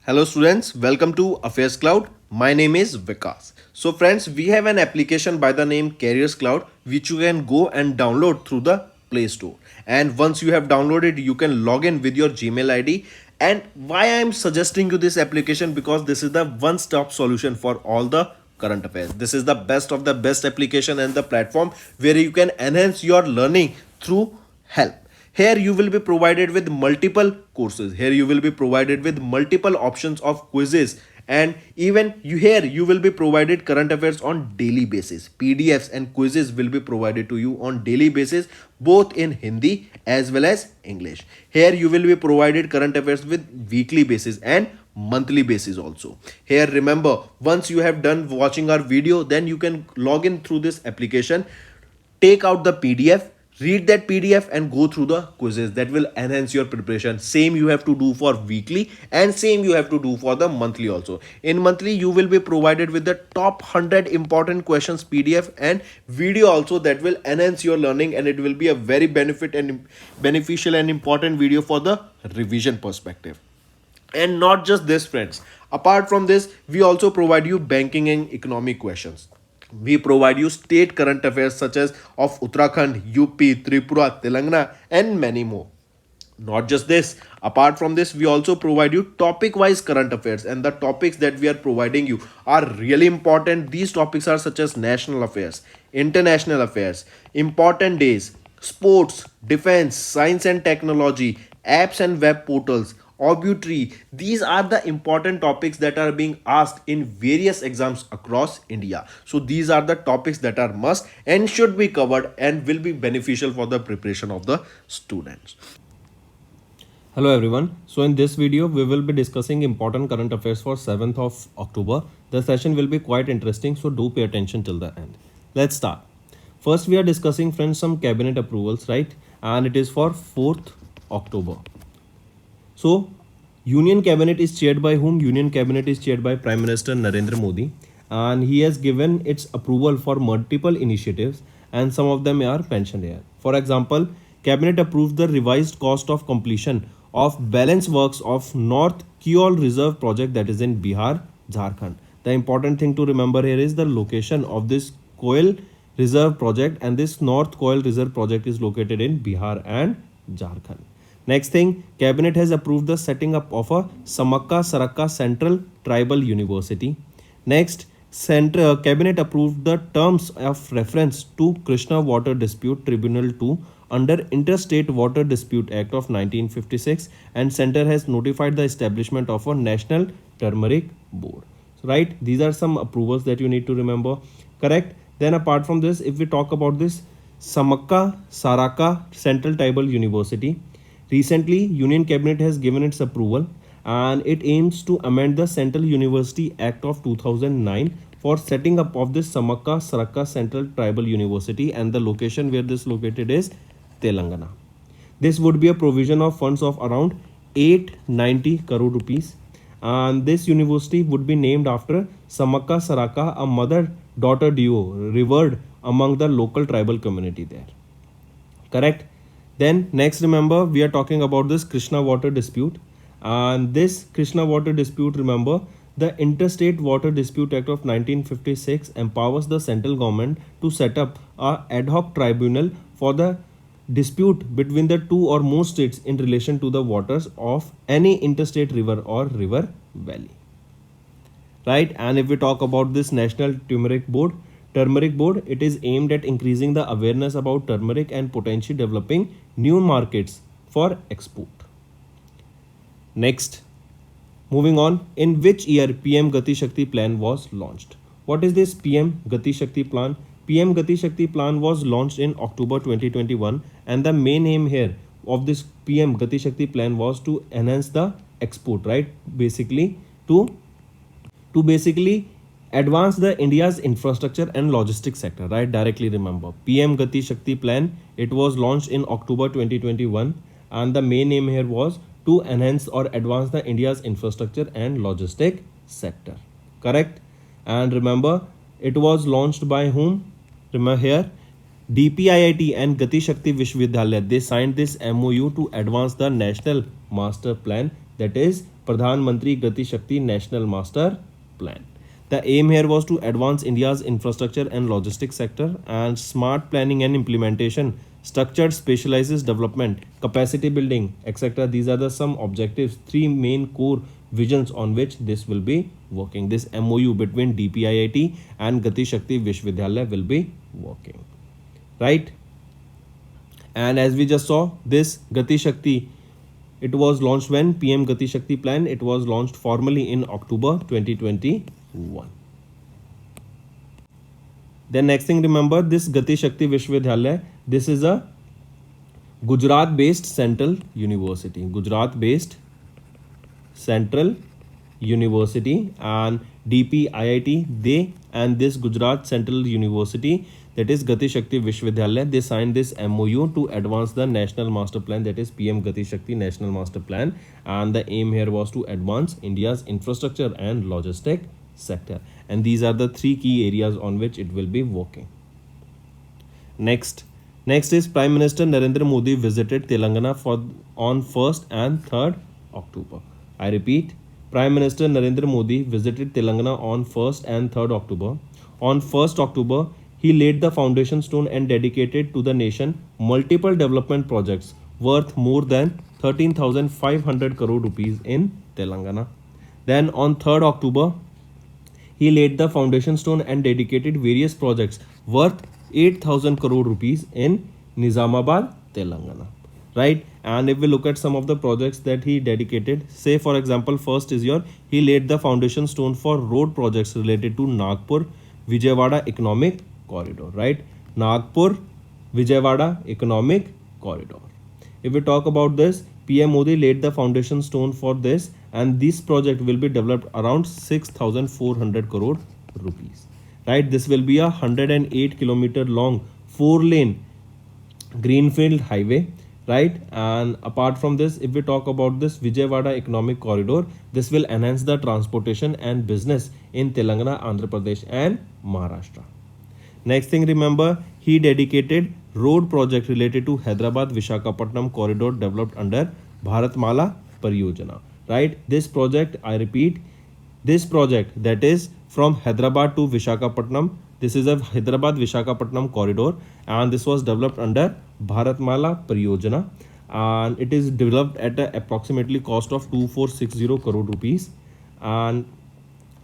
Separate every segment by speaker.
Speaker 1: Hello students, welcome to Affairscloud. My name is Vikas. So friends, we have an application by the name Careers Cloud which you can go and download through the Play Store. And once you have downloaded, you can log in with your Gmail ID. And why I am suggesting you this application, because this is the one-stop solution for all the current affairs. This is the best of the best application and the platform where you can enhance your learning through help. Here you will be provided with multiple courses. Here you will be provided with multiple options of quizzes, and even you will be provided current affairs on daily basis. PDFs and quizzes will be provided to you on daily basis, both in Hindi as well as English. Here you will be provided current affairs with weekly basis and monthly basis also. Here remember, once you have done watching our video, then you can log in through this application, take out the PDF, read that PDF and go through the quizzes. That will enhance your preparation. Same you have to do for weekly and same you have to do for the monthly also. In monthly you will be provided with the top 100 important questions PDF and video also, that will enhance your learning, and it will be a very beneficial and important video for the revision perspective. And not just this friends, apart from this we also provide you banking and economic questions. We provide you state current affairs such as of Uttarakhand, UP, Tripura, Telangana, and many more. Not just this, apart from this, we also provide you topic wise current affairs, and the topics that we are providing you are really important. These topics are such as national affairs, international affairs, important days, sports, defense, science and technology, apps and web portals, obituary. These are the important topics that are being asked in various exams across India. So these are the topics that are must and should be covered and will be beneficial for the preparation of the students.
Speaker 2: Hello everyone. So in this video we will be discussing important current affairs for 7th of October. The session will be quite interesting, so do pay attention till the end. Let's start. First we are discussing friends some cabinet approvals, right? And it is for 4th October. So Union Cabinet is chaired by whom? Union Cabinet is chaired by Prime Minister Narendra Modi, and he has given its approval for multiple initiatives, and some of them are mentioned here. For example, Cabinet approved the revised cost of completion of balance works of North Kiol Reserve project, that is in Bihar, Jharkhand. The important thing to remember here is the location of this Koil Reserve project, and this North Koil Reserve project is located in Bihar and Jharkhand. Next thing, Cabinet has approved the setting up of a Samakka Sarakka Central Tribal University. Next, Cabinet approved the terms of reference to Krishna Water Dispute Tribunal 2 under Interstate Water Dispute Act of 1956, and Center has notified the establishment of a National Turmeric Board. So, right, these are some approvals that you need to remember, correct? Then apart from this, if we talk about this Samakka Saraka Central Tribal University, recently, Union Cabinet has given its approval, and it aims to amend the Central University Act of 2009 for setting up of this Samakka Sarakka Central Tribal University, and the location where this located is Telangana. This would be a provision of funds of around 890 crore rupees, and this university would be named after Samakka Saraka, a mother-daughter duo revered among the local tribal community there. Correct? Then next, remember, we are talking about this Krishna Water Dispute, and this Krishna Water Dispute, remember, the Interstate Water Dispute Act of 1956 empowers the central government to set up a ad hoc tribunal for the dispute between the two or more states in relation to the waters of any interstate river or river valley. Right? And if we talk about this National Turmeric Board, it is aimed at increasing the awareness about turmeric and potentially developing new markets for export. Next, moving on, in which year PM Gati Shakti plan was launched? What is this PM Gati Shakti plan? PM Gati Shakti plan was launched in October 2021, and the main aim here of this PM Gati Shakti plan was to enhance the export, right? Basically to basically advance the India's infrastructure and logistics sector, right? Directly remember, PM Gati Shakti plan, it was launched in October 2021, and the main aim here was to enhance or advance the India's infrastructure and logistic sector, correct? And remember, it was launched by whom? Remember here, DPIIT and Gati Shakti Vishwavidyalaya, they signed this MOU to advance the national master plan, that is Pradhan Mantri Gati Shakti National Master Plan. The aim here was to advance India's infrastructure and logistics sector and smart planning and implementation, structured specializes development, capacity building, etc. These are the some objectives, three main core visions on which this will be working. This MOU between DPIIT and Gati Shakti Vishwavidyalaya will be working. Right? And as we just saw, this Gati Shakti, it was launched when PM Gati Shakti plan, it was launched formally in October 2021. Then next thing, remember this Gati Shakti Vishwavidyalaya, this is a Gujarat based central university. Gujarat based central university, and DPIIT, they and this Gujarat Central University, that is Gati Shakti Vishwavidyalaya, they signed this MOU to advance the national master plan, that is PM Gati Shakti National Master Plan, and the aim here was to advance India's infrastructure and logistic sector, and these are the three key areas on which it will be working. Next is Prime Minister Narendra Modi visited Telangana on 1st and 3rd October. I repeat, Prime Minister Narendra Modi visited Telangana on 1st and 3rd October. On 1st October, he laid the foundation stone and dedicated to the nation multiple development projects worth more than 13,500 crore rupees in Telangana. Then on 3rd October, he laid the foundation stone and dedicated various projects worth 8,000 crore rupees in Nizamabad, Telangana. Right? And if we look at some of the projects that he dedicated, say for example, first is he laid the foundation stone for road projects related to Nagpur Vijayawada Economic Corridor. Right? Nagpur Vijayawada Economic Corridor. If we talk about this, PM Modi laid the foundation stone for this, and this project will be developed around 6,400 crore rupees. Right? This will be a 108 kilometer long 4-lane greenfield highway. Right? And apart from this, if we talk about this Vijayawada Economic Corridor, this will enhance the transportation and business in Telangana, Andhra Pradesh and Maharashtra. Next thing, remember, he dedicated road project related to Hyderabad Visakhapatnam corridor developed under Bharatmala Pariyojana. Right? This project, I repeat, this project that is from Hyderabad to Visakhapatnam, this is a Hyderabad Visakhapatnam corridor, and this was developed under Bharatmala Pariyojana, and it is developed at a approximately cost of 2460 crore rupees. And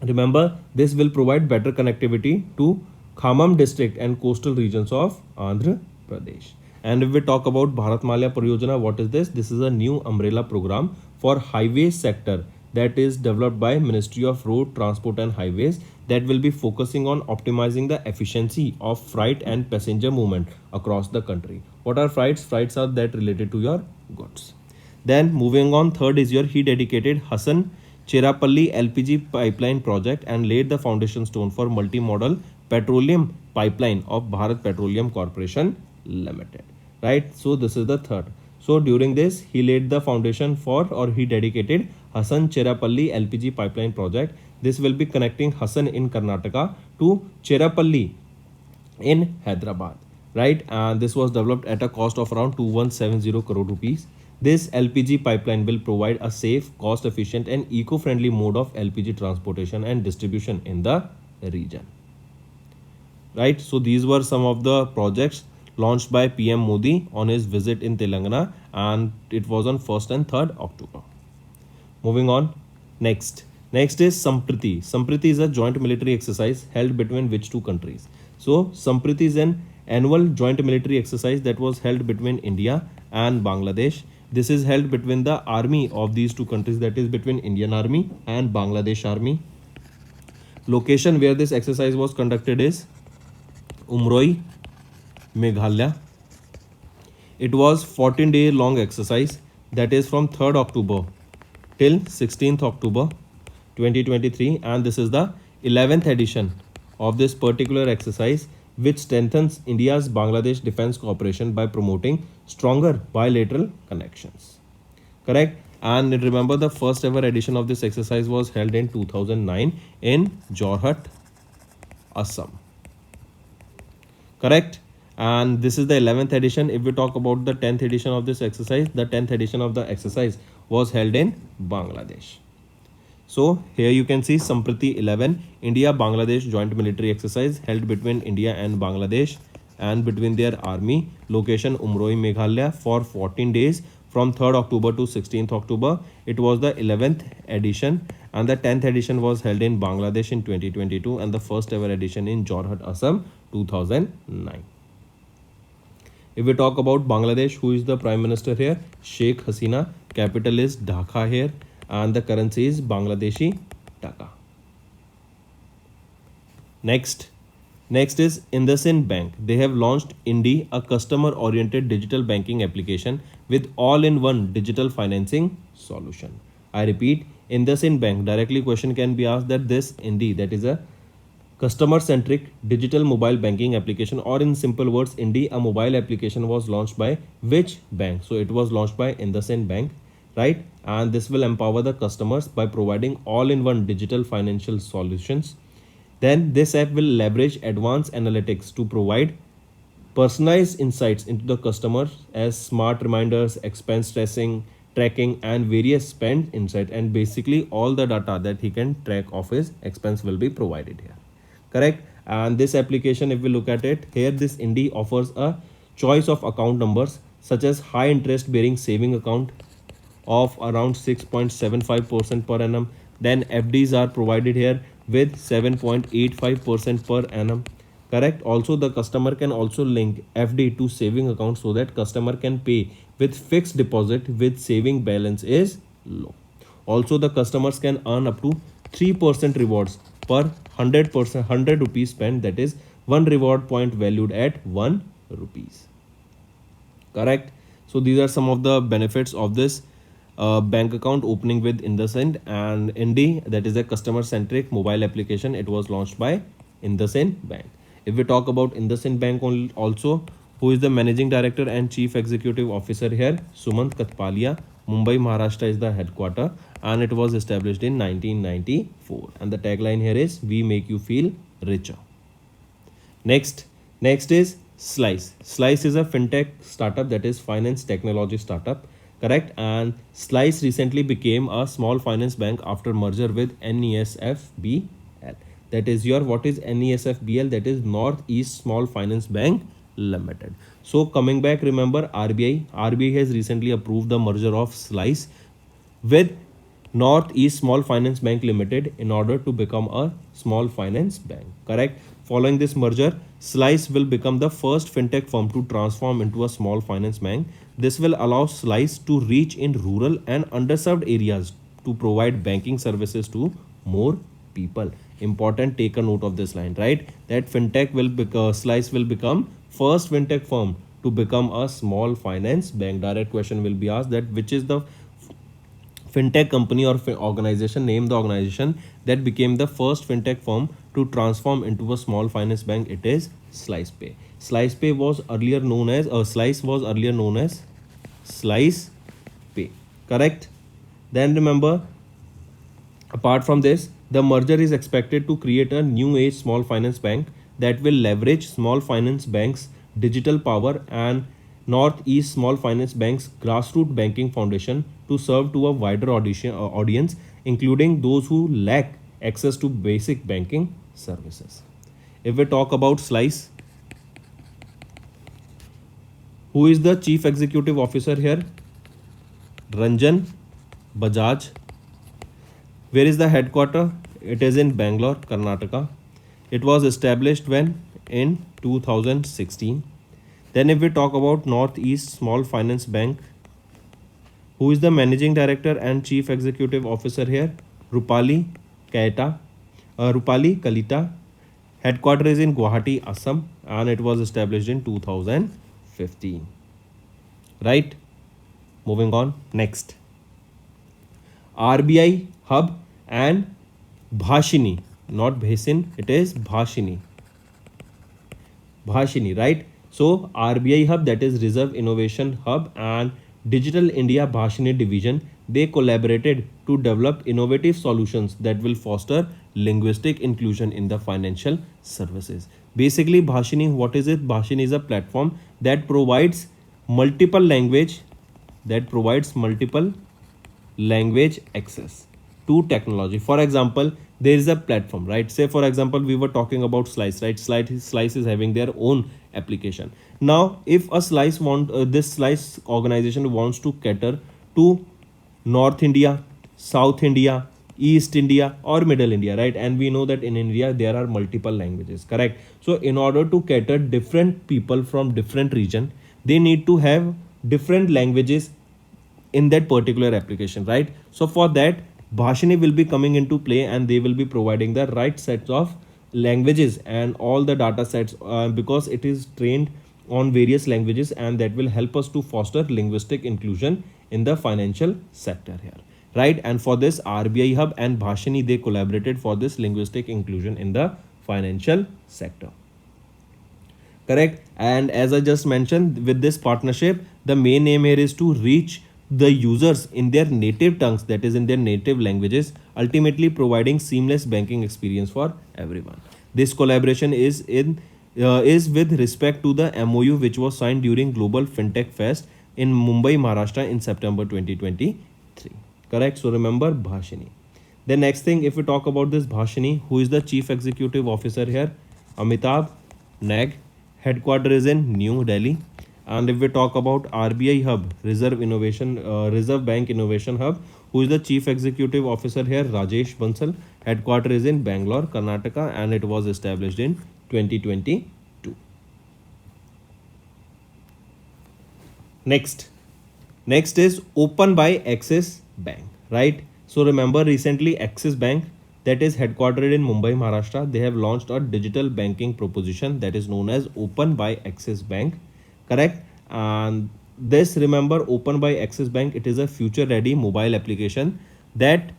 Speaker 2: remember, this will provide better connectivity to Khammam district and coastal regions of Andhra Pradesh. And if we talk about Bharatmala Pariyojana, what is this? This is a new umbrella program for highway sector that is developed by Ministry of Road Transport and Highways, that will be focusing on optimizing the efficiency of freight and passenger movement across the country. What are freights? Freights are that related to your goods. Then moving on, third is he dedicated Hassan Cherapalli LPG pipeline project and laid the foundation stone for multimodal petroleum pipeline of Bharat Petroleum Corporation Limited. Right? So this is the third. So during this, he laid the foundation for, or he dedicated Hassan Cherapalli LPG pipeline project. This will be connecting Hassan in Karnataka to Cherapalli in Hyderabad. Right? And this was developed at a cost of around 2170 crore rupees. This LPG pipeline will provide a safe, cost-efficient and eco-friendly mode of LPG transportation and distribution in the region. Right? So these were some of the projects launched by PM Modi on his visit in Telangana, and it was on 1st and 3rd October. Moving on, next is Sampriti. Sampriti is a joint military exercise held between which two countries? So Sampriti is an annual joint military exercise that was held between India and Bangladesh. This is held between the army of these two countries, that is between Indian Army and Bangladesh Army. Location where this exercise was conducted is Umroi, Meghalaya. It was 14-day long exercise, that is from 3rd October till 16th October 2023, and this is the 11th edition of this particular exercise, which strengthens India's Bangladesh defense cooperation by promoting stronger bilateral connections. Correct? And remember, the first ever edition of this exercise was held in 2009 in Jorhat, Assam. Correct? And this is the 11th edition. If we talk about the 10th edition of this exercise, the 10th edition of the exercise was held in Bangladesh. So here you can see Sampriti 11, India-Bangladesh joint military exercise held between India and Bangladesh and between their army, location Umroi, Meghalaya for 14 days from 3rd October to 16th October. It was the 11th edition and the 10th edition was held in Bangladesh in 2022 and the first ever edition in Jorhat, Assam 2009. If we talk about Bangladesh, who is the Prime Minister here? Sheikh Hasina. Capital is Dhaka here and the currency is Bangladeshi Taka. Next is IndusInd Bank. They have launched Indi, a customer-oriented digital banking application with all-in-one digital financing solution. I repeat, IndusInd Bank. Directly question can be asked that this Indi, that is a customer-centric digital mobile banking application, or in simple words, Indi, a mobile application, was launched by which bank? So it was launched by IndusInd Bank, right? And this will empower the customers by providing all-in-one digital financial solutions. Then this app will leverage advanced analytics to provide personalized insights into the customers as smart reminders, expense tracking and various spend insight, and basically all the data that he can track of his expense will be provided here. Correct? And this application, if we look at it here, this Indi offers a choice of account numbers such as high interest bearing saving account of around 6.75% per annum. Then FDs are provided here with 7.85% per annum. Correct? Also the customer can also link FD to saving account so that customer can pay with fixed deposit with saving balance is low. Also the customers can earn up to 3% rewards per 100 rupees spent, that is one reward point valued at 1 rupees. Correct? So these are some of the benefits of this bank account opening with IndusInd. And Indi, that is a customer centric mobile application, it was launched by IndusInd Bank. If we talk about IndusInd Bank also, who is the managing director and chief executive officer here? Sumant Katpalia. Mumbai, Maharashtra is the headquarter and it was established in 1994. And the tagline here is "We make you feel richer." Next is Slice. Slice is a fintech startup, that is finance technology startup. Correct? And Slice recently became a small finance bank after merger with NESFBL. That is what is NESFBL? That is Northeast Small Finance Bank Limited. So coming back, remember RBI has recently approved the merger of Slice with Northeast Small Finance Bank Limited in order to become a small finance bank. Correct? Following this merger, Slice will become the first fintech firm to transform into a small finance bank. This will allow Slice to reach in rural and underserved areas to provide banking services to more people. Important, take a note of this line, right? That fintech will Slice will become first fintech firm to become a small finance bank. Direct question will be asked that which is the fintech company or organization, name the organization that became the first fintech firm to transform into a small finance bank. It is SlicePay. SlicePay was earlier known as Slice was earlier known as SlicePay. Correct? Then remember, apart from this, the merger is expected to create a new age small finance bank that will leverage small finance banks' digital power and Northeast Small Finance Bank's grassroots banking foundation to serve to a wider audience, including those who lack access to basic banking services. If we talk about Slice, who is the chief executive officer here? Ranjan Bajaj. Where is the headquarter? It is in Bangalore, Karnataka. It was established when? In 2016. Then if we talk about Northeast Small Finance Bank, who is the managing director and chief executive officer here? Rupali Kalita. Headquarter is in Guwahati, Assam, and it was established in 2015. Right? Moving on. Next. RBI Hub and Bhashini. Not Bhasin, it is Bhashini. Bhashini, right? So RBI Hub, that is Reserve Innovation Hub, and Digital India Bhashini Division, they collaborated to develop innovative solutions that will foster linguistic inclusion in the financial services. Basically, Bhashini, what is it? Bhashini is a platform that provides multiple language access to technology. For example, there is a platform, right? Say for example, we were talking about Slice, right? Slice is having their own application. Now if a this Slice organization wants to cater to North India, South India, East India, or Middle India, right? And we know that in India there are multiple languages, correct? So in order to cater different people from different region, they need to have different languages in that particular application, right? So for that, Bhashini will be coming into play, and they will be providing the right sets of languages and all the data sets, because it is trained on various languages, and that will help us to foster linguistic inclusion in the financial sector here, right? And for this, RBI Hub and Bhashini, they collaborated for this linguistic inclusion in the financial sector, correct? And as I just mentioned, with this partnership, the main aim here is to reach the users in their native tongues, that is in their native languages, ultimately providing seamless banking experience for everyone. This collaboration is with respect to the MOU which was signed during Global FinTech Fest in Mumbai, Maharashtra in September 2023, correct? So remember Bhashini. The next thing, if we talk about this Bhashini, who is the chief executive officer here? Amitabh Nag. Headquarter is in New Delhi. And if we talk about RBI Hub, Reserve Bank Innovation Hub, who is the chief executive officer here? Rajesh Bansal. Headquarter is in Bangalore, Karnataka, and it was established in 2022. Next is Open by Axis Bank, right? So remember, recently Axis Bank, that is headquartered in Mumbai, Maharashtra, they have launched a digital banking proposition that is known as Open by Axis Bank, correct? And this, remember, Open by Axis Bank, it is a future ready mobile application that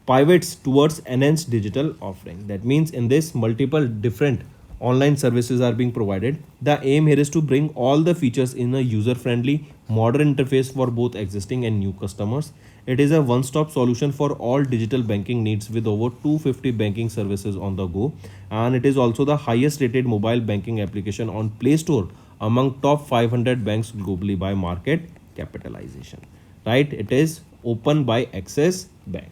Speaker 2: pivots towards enhanced digital offering. That means in this, multiple different online services are being provided. The aim here is to bring all the features in a user friendly modern interface for both existing and new customers. It is a one stop solution for all digital banking needs with over 250 banking services on the go, and it is also the highest rated mobile banking application on Play Store among top 500 banks globally by market capitalization, right? It is Open by Axis Bank.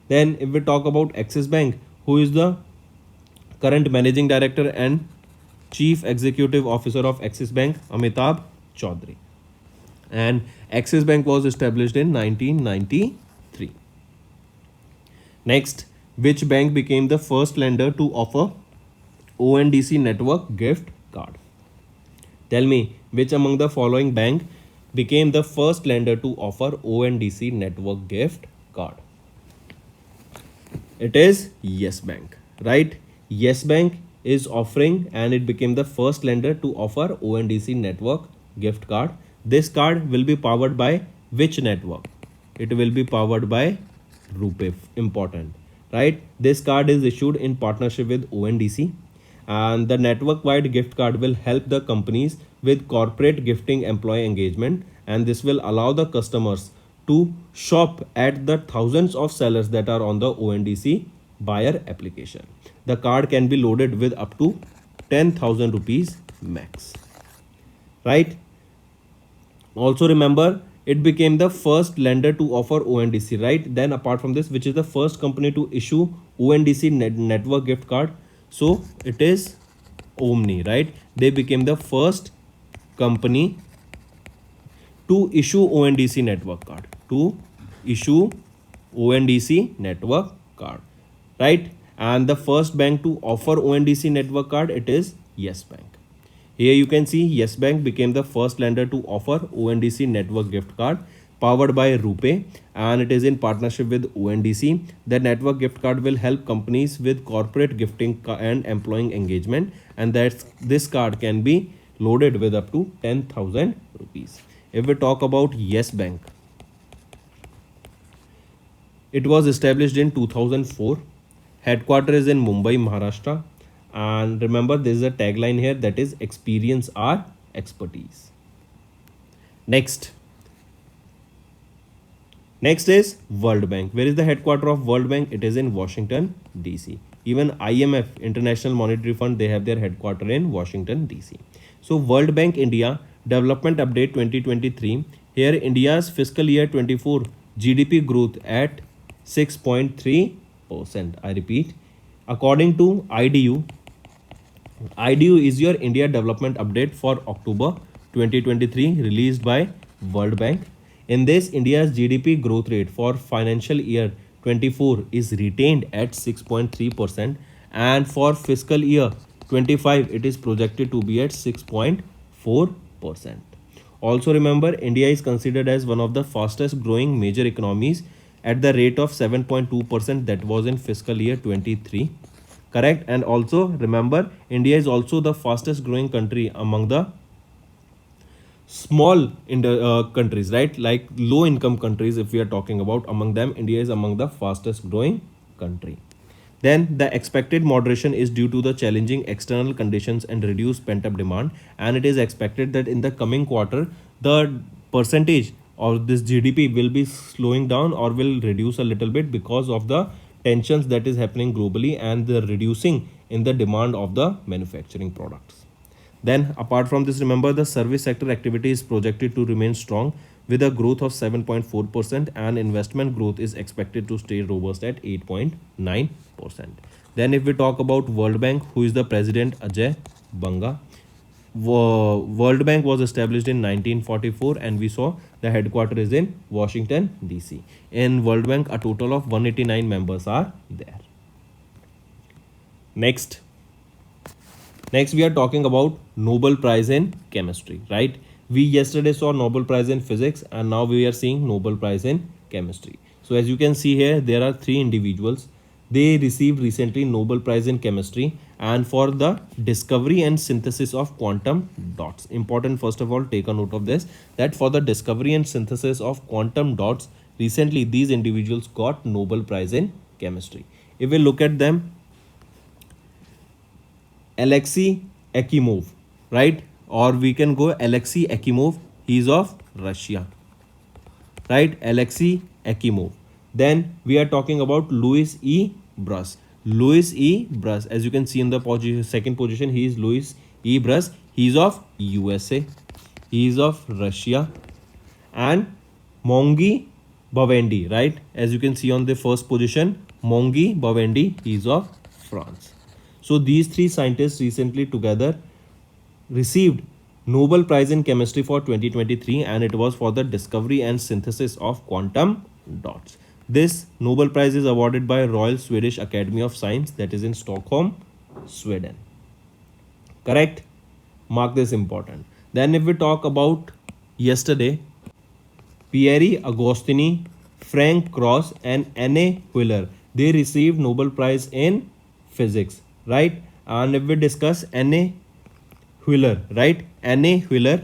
Speaker 2: Then if we talk about Axis Bank, who is the current managing director and chief executive officer of Axis Bank? Amitabh Chaudhary. And Axis Bank was established in 1993. Next, which bank became the first lender to offer ONDC network gift card? Tell me, which among the following bank became the first lender to offer ONDC network gift card? It is Yes Bank, right? Yes Bank is offering, and it became the first lender to offer ONDC network gift card. This card will be powered by which network? It will be powered by RuPay. Important, right? This card is issued in partnership with ONDC, and the network wide gift card will help the companies with corporate gifting employee engagement, and this will allow the customers to shop at the thousands of sellers that are on the ONDC buyer application. The card can be loaded with up to 10,000 rupees max, right? Also remember, it became the first lender to offer ONDC, right? Then apart from this, which is the first company to issue ONDC network gift card? So it is Omni, right? They became the first company to issue ONDC network card. Right? And the first bank to offer ONDC network card, it is Yes Bank. Here you can see Yes Bank became the first lender to offer ONDC network gift card powered by RuPay, and it is in partnership with ONDC. The network gift card will help companies with corporate gifting and employee engagement, and this card can be loaded with up to 10,000 rupees. If we talk about Yes Bank, it was established in 2004. Headquarter is in Mumbai, Maharashtra. And remember, there is a tagline here that is experience our expertise. Next is World Bank. Where is the headquarter of World Bank? It is in Washington, DC. Even IMF, International Monetary Fund, they have their headquarter in Washington, DC. So World Bank India Development Update 2023. Here India's fiscal year 24 GDP growth at 6.3%. I repeat, according to IDU is your India Development Update for October 2023 released by World Bank. In this, India's GDP growth rate for financial year 24 is retained at 6.3%, and for fiscal year 25 it is projected to be at 6.4%. Also remember, India is considered as one of the fastest growing major economies at the rate of 7.2%, that was in fiscal year 23. Correct. And also remember, India is also the fastest growing country among the small countries, right? Like low income countries, if we are talking about, among them India is among the fastest growing country. Then the expected moderation is due to the challenging external conditions and reduced pent up demand, and it is expected that in the coming quarter the percentage of this GDP will be slowing down or will reduce a little bit because of the tensions that is happening globally and the reducing in the demand of the manufacturing products. Then apart from this, remember the service sector activity is projected to remain strong with a growth of 7.4%, and investment growth is expected to stay robust at 8.9%. Then if we talk about World Bank, who is the president? Ajay Banga. World Bank was established in 1944 and we saw the headquarters is in Washington DC. In World Bank, a total of 189 members are there. Next we are talking about Nobel Prize in Chemistry, right? We yesterday saw Nobel Prize in Physics and now we are seeing Nobel Prize in Chemistry. So as you can see here, there are three individuals. They received recently Nobel Prize in Chemistry and for the discovery and synthesis of quantum dots. Important, first of all, take a note of this, that for the discovery and synthesis of quantum dots, recently these individuals got Nobel Prize in Chemistry. If we look at them, Alexei Akimov, right? Or we can go Alexei Akimov, he is of Russia, right? Alexei Akimov. Then we are talking about Louis E. Bruss. Louis E. Bruss, as you can see in the second position, he is Louis E. Bruss. He is of USA, he is of Russia. And Mongi Bawendi, right? As you can see on the first position, Mongi Bawendi, he is of France. So these three scientists recently together received Nobel Prize in Chemistry for 2023 and it was for the discovery and synthesis of quantum dots. This Nobel Prize is awarded by Royal Swedish Academy of Science, that is in Stockholm, Sweden. Correct? Mark this important. Then if we talk about yesterday, Pierre Agostini, Frank Cross and Anne Wheeler, they received Nobel Prize in Physics, right? And if we discuss Anne Wheeler, right? Anne Wheeler,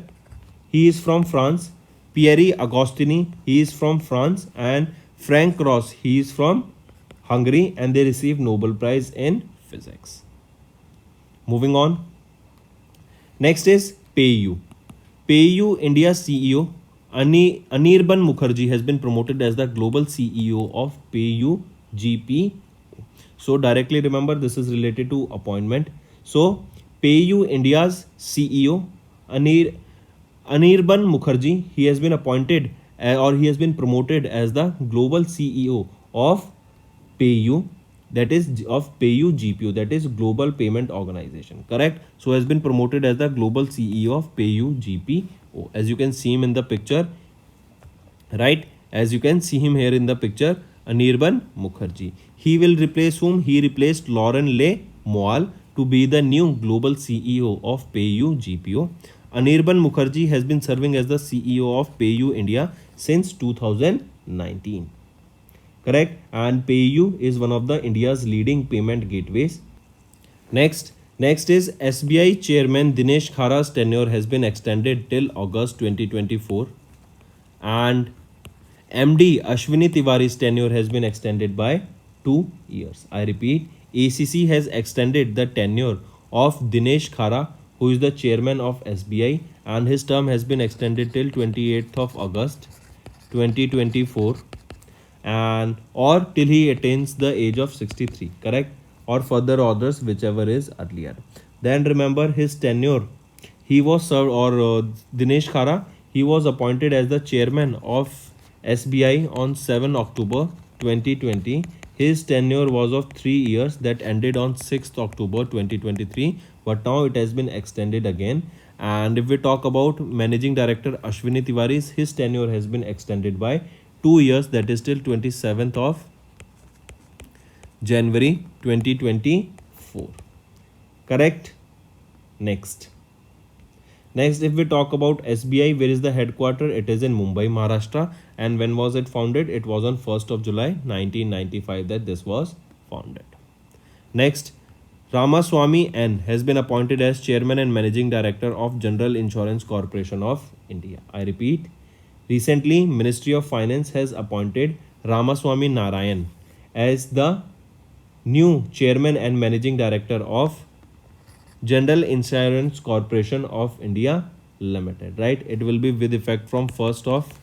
Speaker 2: he is from France. Pierre Agostini, he is from France. And Frank Cross, he is from Hungary and they received Nobel Prize in Physics. Moving on. Next is PayU. PayU India's CEO Anirban Mukherjee has been promoted as the global CEO of PayU GP. So directly remember, this is related to appointment. So PayU India's CEO Anirban Mukherjee, he has been appointed or he has been promoted as the global CEO of PayU, that is of PayU GPO, that is Global Payment Organization. Correct? So has been promoted as the global CEO of PayU GPO. As you can see him in the picture, right? As you can see him here in the picture, Anirban Mukherjee. He will replace whom? He replaced Lauren Le Moal to be the new global CEO of PayU GPO. Anirban Mukherjee has been serving as the CEO of PayU India since 2019. Correct? And PayU is one of the India's leading payment gateways. Next is SBI Chairman Dinesh Khara's tenure has been extended till August 2024. And MD Ashwini Tiwari's tenure has been extended by 2 years. I repeat, ACC has extended the tenure of Dinesh Khara, who is the chairman of SBI, and his term has been extended till 28th of August 2024 and or till he attains the age of 63. Correct? Or further orders, whichever is earlier. Then remember his tenure, he was served, or Dinesh Khara, he was appointed as the chairman of SBI on 7 October 2020. His tenure was of 3 years that ended on 6th October 2023, but now it has been extended again. And if we talk about Managing Director Ashwini Tiwari's, his tenure has been extended by 2 years, that is till 27th of January 2024. Correct? Next. Next, if we talk about SBI, where is the headquarter? It is in Mumbai, Maharashtra. And when was it founded? It was on 1st of July 1995 that this was founded. Next, Ramaswamy N has been appointed as Chairman and Managing Director of General Insurance Corporation of India. I repeat, recently Ministry of Finance has appointed Ramaswamy Narayan as the new Chairman and Managing Director of General Insurance Corporation of India Limited, right? It will be with effect from 1st of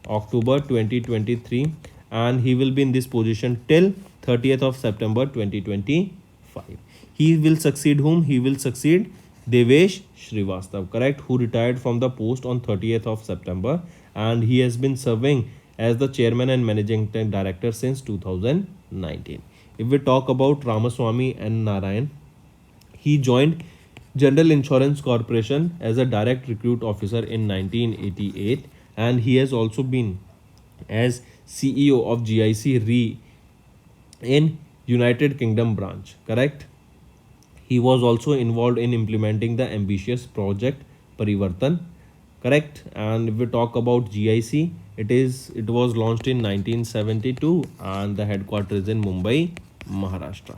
Speaker 2: October 2023, and he will be in this position till 30th of September 2025. He will succeed whom? He will succeed Devesh Srivastav, correct, who retired from the post on 30th of September, and he has been serving as the Chairman and Managing Director since 2019. If we talk about Ramaswamy and Narayan, he joined General Insurance Corporation as a direct recruit officer in 1988, and he has also been as CEO of GIC Re in United Kingdom branch, correct? He was also involved in implementing the ambitious project Parivartan, correct? And if we talk about GIC, it was launched in 1972 and the headquarters is in Mumbai, Maharashtra.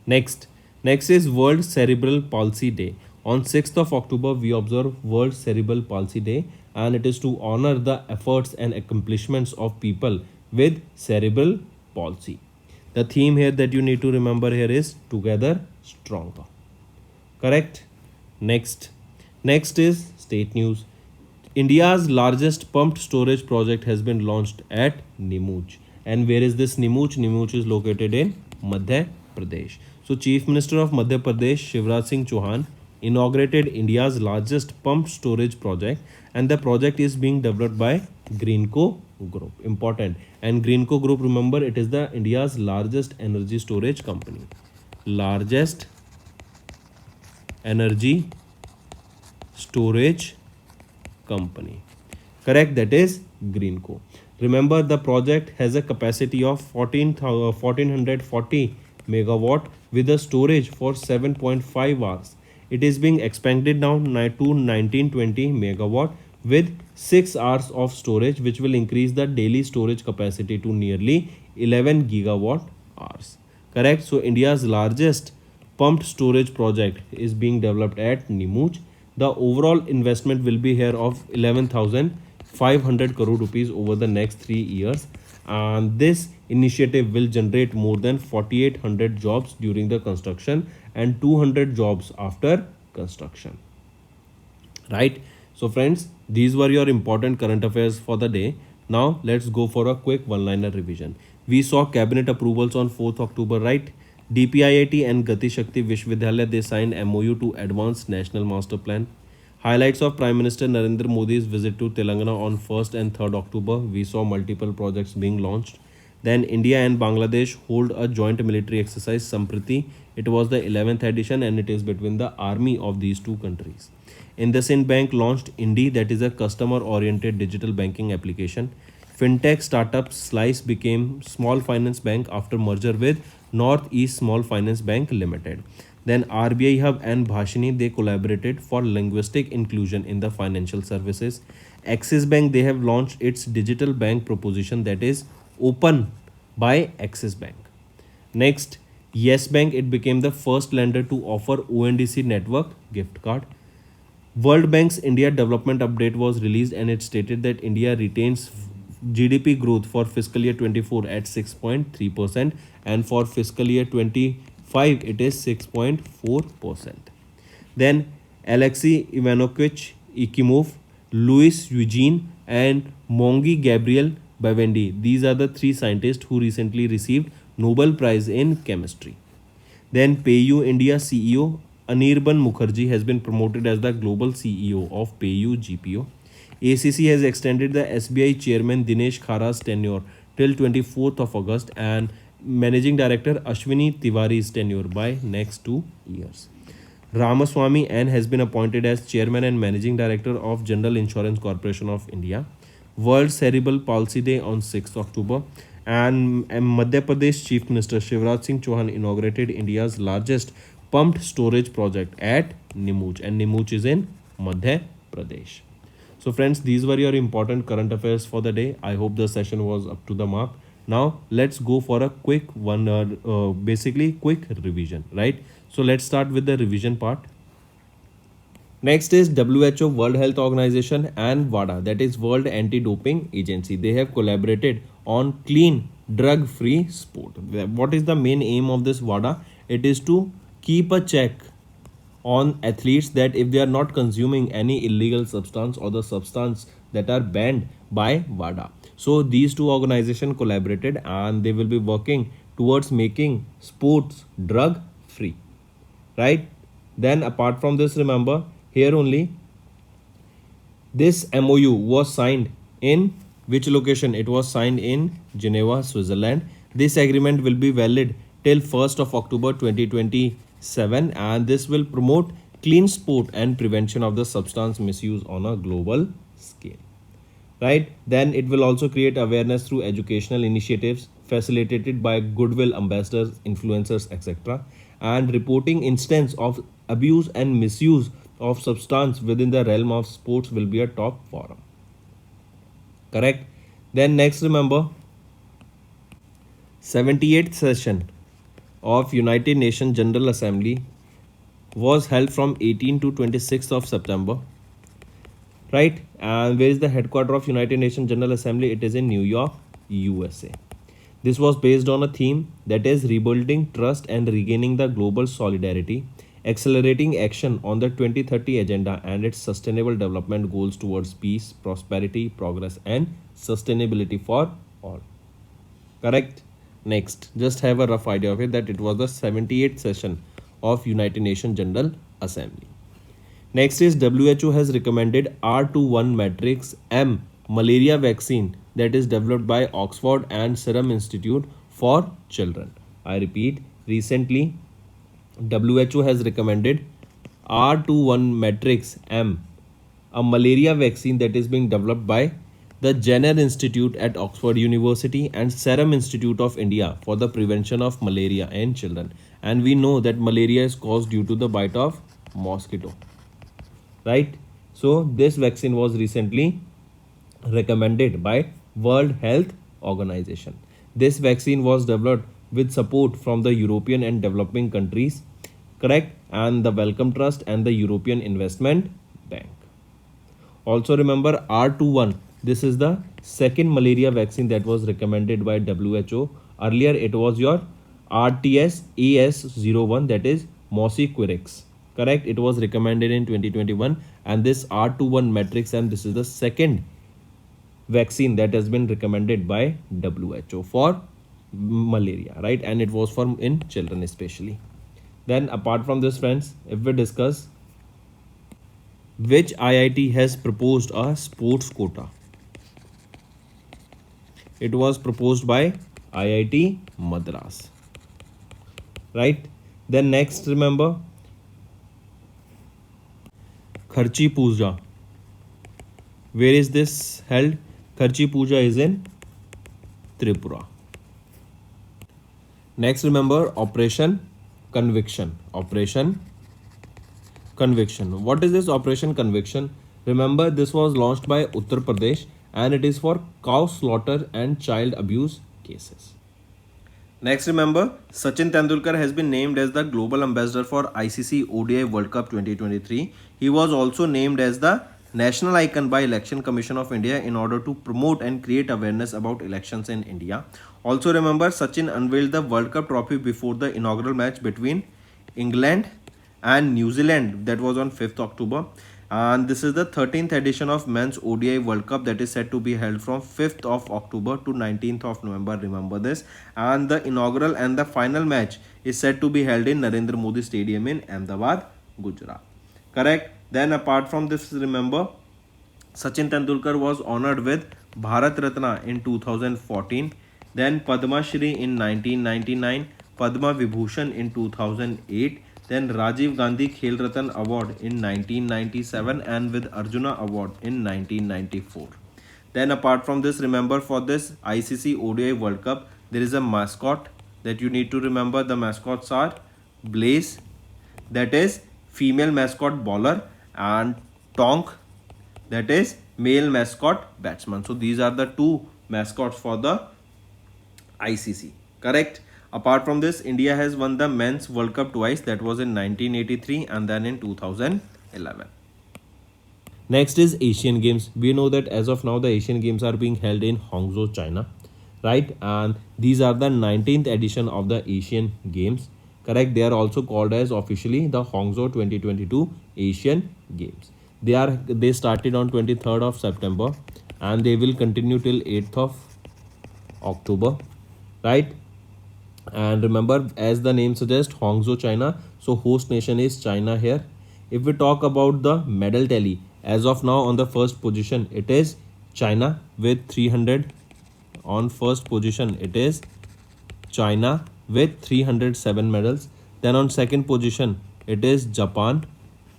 Speaker 2: Next is World Cerebral Palsy Day. On 6th of October, we observe World Cerebral Palsy Day, and it is to honor the efforts and accomplishments of people with cerebral palsy. The theme here that you need to remember here is Together Stronger. Correct? Next is state news. India's largest pumped storage project has been launched at Neemuch. And where is this Neemuch? Neemuch is located in Madhya Pradesh. So Chief Minister of Madhya Pradesh, Shivraj Singh Chauhan, inaugurated India's largest pumped storage project, and the project is being developed by Greenco Group. Important. And Greenco Group, remember, it is the India's largest energy storage company. Largest energy storage company. Correct, that is Greenco. Remember, the project has a capacity of 1440 megawatt with a storage for 7.5 hours. It is being expanded now to 1920 megawatt with 6 hours of storage, which will increase the daily storage capacity to nearly 11 gigawatt hours. Correct. So India's largest pumped storage project is being developed at Neemuch. The overall investment will be here of 11,500 crore rupees over the next 3 years, and this initiative will generate more than 4,800 jobs during the construction and 200 jobs after construction. Right? So friends, these were your important current affairs for the day. Now let's go for a quick one-liner revision. We saw cabinet approvals on 4th October, right? DPIIT and Gati Shakti Vishwavidyalaya, they signed MOU to advance National Master Plan. Highlights of Prime Minister Narendra Modi's visit to Telangana on 1st and 3rd October. We saw multiple projects being launched. Then India and Bangladesh hold a joint military exercise, Sampriti. It was the 11th edition and it is between the army of these two countries. IndusInd Bank launched Indi, that is a customer-oriented digital banking application. Fintech startup Slice became Small Finance Bank after merger with Northeast Small Finance Bank Limited. Then RBI Hub and Bhashini, they collaborated for linguistic inclusion in the financial services. Axis Bank, they have launched its digital bank proposition, that is Open by Axis Bank. Next, Yes Bank, it became the first lender to offer ONDC network gift card. World Bank's India Development Update was released and it stated that India retains GDP growth for fiscal year 24 at 6.3% and for fiscal year 25 it is 6.4%. Then Alexei Ivanovich Ikimov, Louis Eugene and Mongi Gabriel Bavendi, these are the 3 scientists who recently received Nobel Prize in Chemistry. Then PayU India CEO Anirban Mukherjee has been promoted as the global CEO of PayU GPO. ACC has extended the SBI chairman Dinesh Khara's tenure till 24th of August and managing director Ashwini Tiwari's tenure by next 2 years. Ramaswamy N has been appointed as chairman and managing director of General Insurance Corporation of India. World Cerebral Palsy Day on 6th October. And Madhya Pradesh Chief Minister Shivraj Singh Chauhan inaugurated India's largest pumped storage project at Nimuch, and Nimuch is in Madhya Pradesh. So friends, these were your important current affairs for the day. I hope the session was up to the mark. Now let's go for a quick one, basically quick revision, right? So let's start with the revision part. Next is WHO, World Health Organization, and WADA, that is World Anti-Doping Agency. They have collaborated on clean, drug-free sport. What is the main aim of this WADA? It is to keep a check on athletes that if they are not consuming any illegal substance or the substance that are banned by WADA. So these two organizations collaborated and they will be working towards making sports drug free, right? Then apart from this, remember here only this MOU was signed in which location? It was signed in Geneva, Switzerland. This agreement will be valid till 1st of October 2027 and this will promote clean sport and prevention of the substance misuse on a global scale. Right? Then it will also create awareness through educational initiatives facilitated by goodwill ambassadors, influencers, etc. And reporting instance of abuse and misuse of substance within the realm of sports will be a top forum. Correct? Then next, remember 78th session of United Nations General Assembly was held from 18 to 26th of September. Right? And where is the headquarters of United Nations General Assembly? It is in New York, USA. This was based on a theme that is rebuilding trust and regaining the global solidarity, accelerating action on the 2030 agenda and its sustainable development goals towards peace, prosperity, progress and sustainability for all. Correct? Next, just have a rough idea of it that it was the 78th session of United Nations General Assembly. Next is WHO has recommended R21 matrix M malaria vaccine that is developed by Oxford and Serum Institute for children. I repeat, recently WHO has recommended R21 matrix M, a malaria vaccine that is being developed by the Jenner Institute at Oxford University and Serum Institute of India for the prevention of malaria in children. And we know that malaria is caused due to the bite of mosquito. Right? So this vaccine was recently recommended by World Health Organization. This vaccine was developed with support from the European and developing countries, correct, and the Wellcome Trust and the European Investment Bank. Also remember R21, this is the second malaria vaccine that was recommended by WHO. Earlier it was your RTS-AS01, that is Mosquirix. Correct, it was recommended in 2021 and this R21 matrix M, this is the second vaccine that has been recommended by WHO for malaria, right? And it was for in children especially. Then apart from this, friends, if we discuss which IIT has proposed a sports quota, it was proposed by IIT Madras, right? Then next, remember Kharchi Puja. Where is this held? Kharchi Puja is in Tripura. Next, remember Operation Conviction. Operation Conviction. What is this Operation Conviction? Remember, this was launched by Uttar Pradesh and it is for cow slaughter and child abuse cases. Next, remember Sachin Tendulkar has been named as the Global Ambassador for ICC ODI World Cup 2023. He was also named as the National Icon by Election Commission of India in order to promote and create awareness about elections in India. Also remember, Sachin unveiled the World Cup trophy before the inaugural match between England and New Zealand that was on 5th October. And this is the 13th edition of Men's ODI World Cup that is set to be held from 5th of October to 19th of November. Remember this. And the inaugural and the final match is set to be held in Narendra Modi Stadium in Ahmedabad, Gujarat. Correct? Then apart from this, remember
Speaker 1: Sachin Tendulkar was honored with Bharat Ratna in 2014, then Padma Shri in 1999, Padma Vibhushan in 2008, then Rajiv Gandhi Khel Ratan Award in 1997 and with Arjuna Award in 1994. Then apart from this, remember for this ICC ODI World Cup, there is a mascot that you need to remember. The mascots are Blaze, that is female mascot bowler, and Tonk, that is male mascot batsman. So these are the two mascots for the ICC. Correct. Apart from this, India has won the men's World Cup twice. That was in 1983 and then in 2011.
Speaker 2: Next is Asian Games. We know that as of now the Asian Games are being held in Hangzhou, China, right? And these are the 19th edition of the Asian Games. Correct. They are also called as officially the Hangzhou 2022 Asian Games. They started on 23rd of September and they will continue till 8th of October, right? And remember, as the name suggests, Hangzhou, China, so host nation is China here. If we talk about the medal tally, as of now on the first position it is China with 300. On first position it is China with 307 medals. Then on second position it is Japan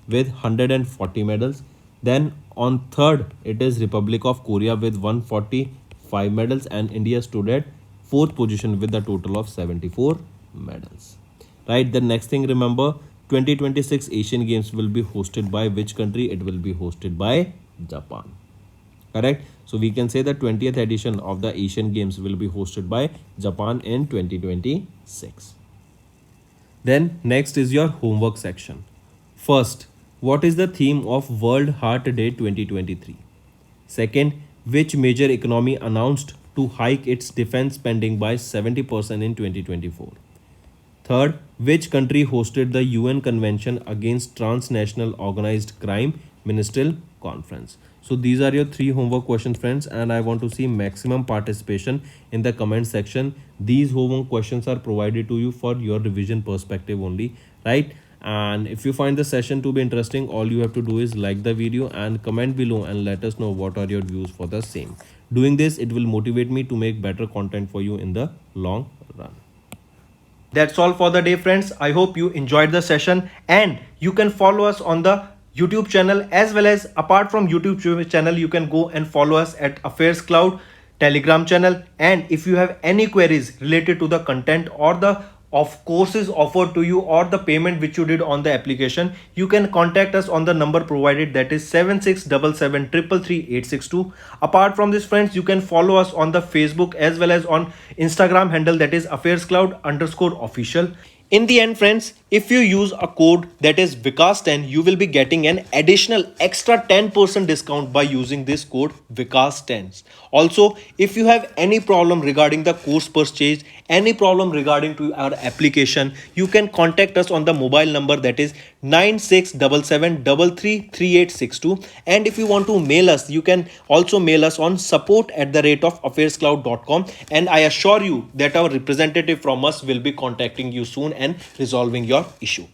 Speaker 2: with 140 medals. Then on third it is Republic of Korea with 145 medals, and India stood at fourth position with a total of 74 medals. Right, the next thing, remember, 2026 Asian Games will be hosted by which country? It will be hosted by Japan. Correct. So we can say the 20th edition of the Asian Games will be hosted by Japan in 2026. Then next is your homework section. First, what is the theme of World Heart Day 2023? Second, which major economy announced to hike its defense spending by 70% in 2024? Third, which country hosted the UN Convention Against Transnational Organized Crime Ministerial Conference? So these are your three homework questions, friends, and I want to see maximum participation in the comment section. These homework questions are provided to you for your revision perspective only, right? And if you find the session to be interesting, all you have to do is like the video and comment below and let us know what are your views for the same. Doing this, it will motivate me to make better content for you in the long run.
Speaker 1: That's all for the day, friends. I hope you enjoyed the session, and you can follow us on the YouTube channel, as well as apart from YouTube channel, you can go and follow us at Affairscloud Telegram channel. And if you have any queries related to the content or the of courses offered to you or the payment which you did on the application, you can contact us on the number provided, that is 7677333862. Apart from this, friends, you can follow us on the Facebook as well as on Instagram handle, that is Affairscloud_official. In the end, friends, if you use a code that is Vikas10, you will be getting an additional extra 10% discount by using this code Vikas10. Also, if you have any problem regarding the course purchase, any problem regarding to our application, you can contact us on the mobile number, that is 9677333862. And if you want to mail us, you can also mail us on support@affairscloud.com, and I assure you that our representative from us will be contacting you soon and resolving your issue.